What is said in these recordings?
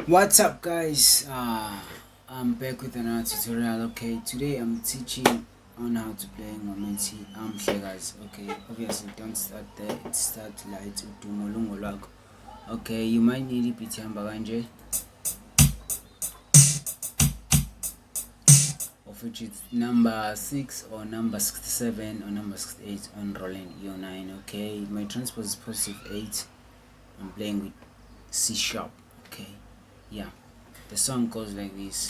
What's up, guys? I'm back with another tutorial. Okay, today I'm teaching on how to play Ngomenti. I'm Mhlekazi. Okay, obviously don't start there. It starts light udumolungo lwakho. Okay, you might need it ihamba kanje, of which it's number 6 or number 67 or number 68 on rolling E09. Okay, my transpose is positive 8. I'm playing with C sharp. Okay, yeah, the song goes like this.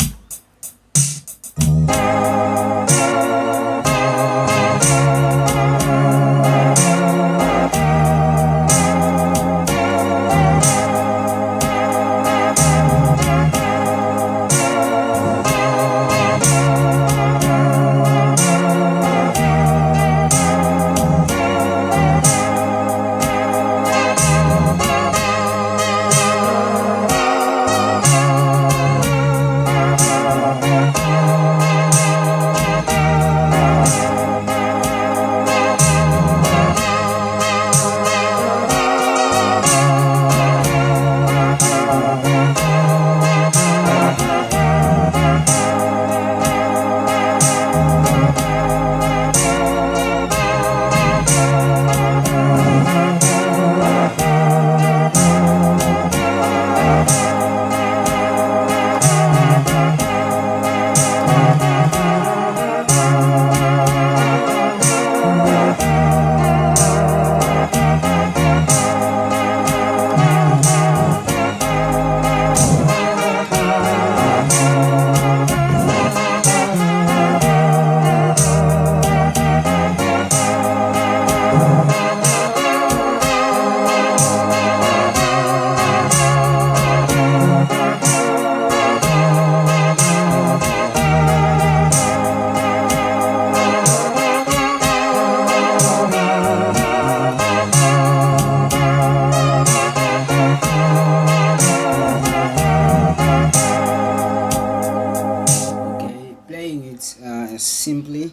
Simply,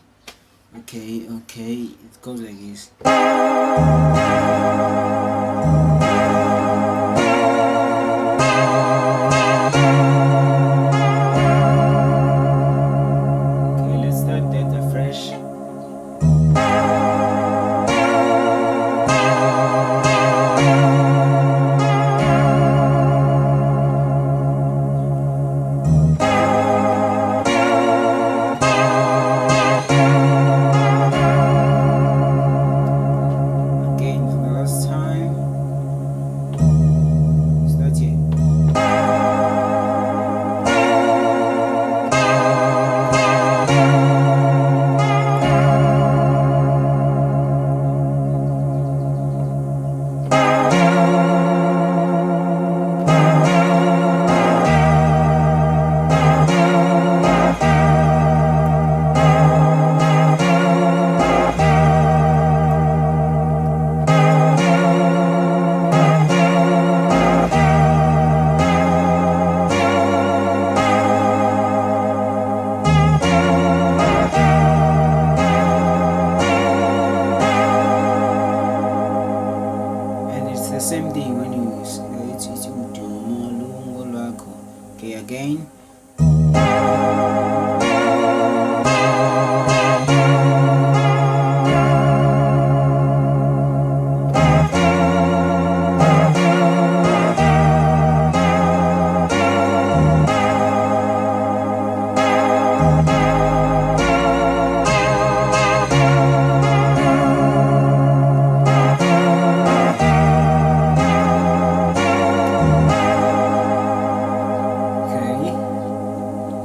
okay, it goes like this. Okay, let's start that afresh. Same thing when you it's udumolungo lwakho. Okay, again.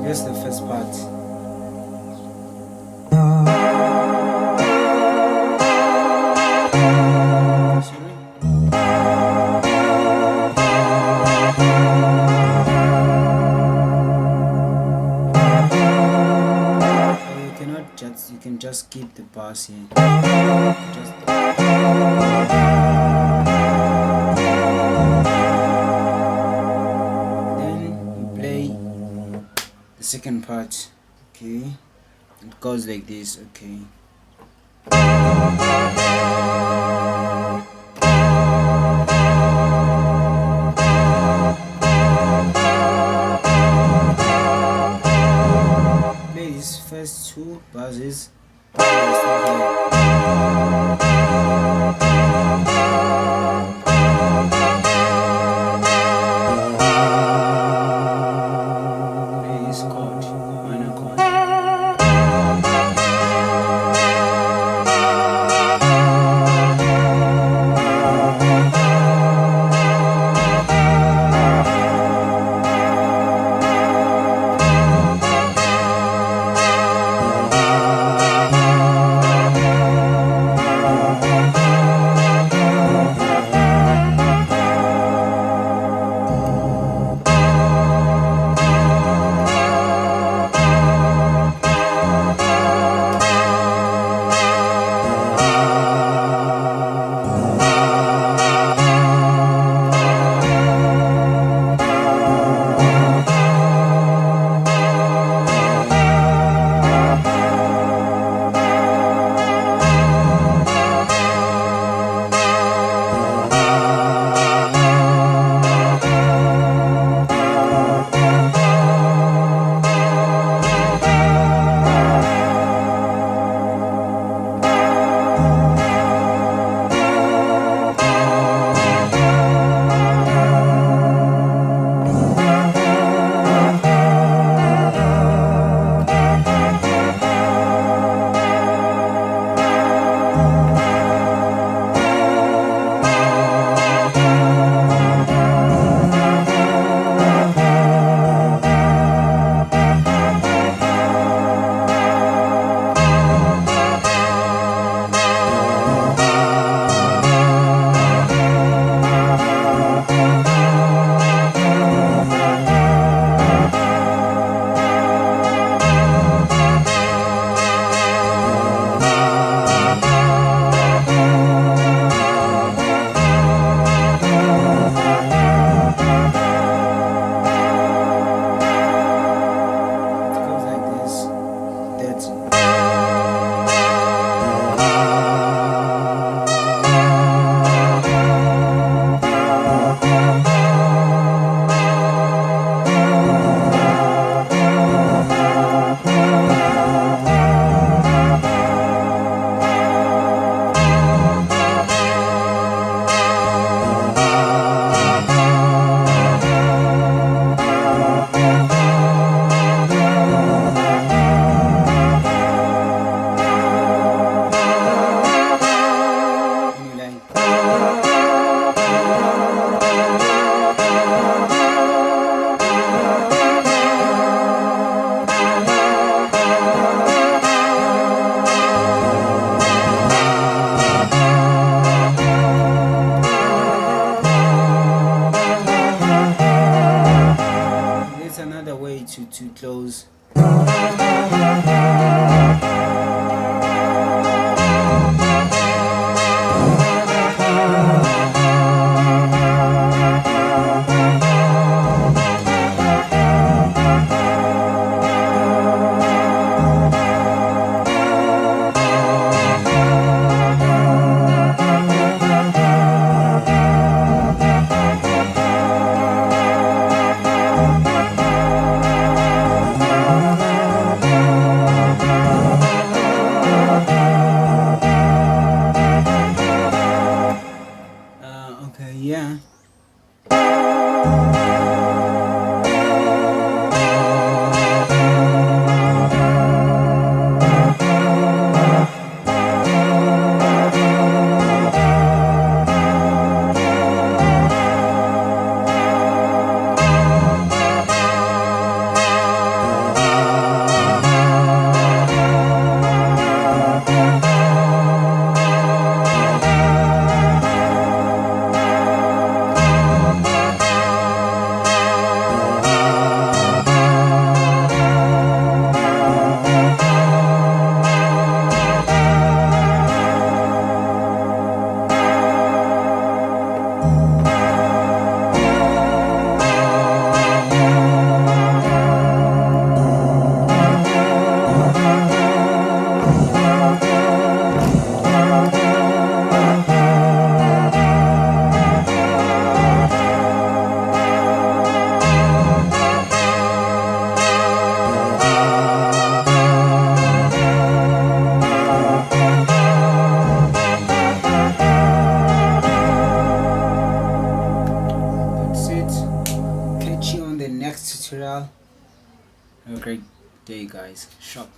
Here's the first part. You can just keep the bass here. Then you play the second part. Okay, it goes like this. Okay. 2 buzzes. This chord, minor chord. To close. Okay, yeah. the next tutorial. Have a great day, guys. Shop.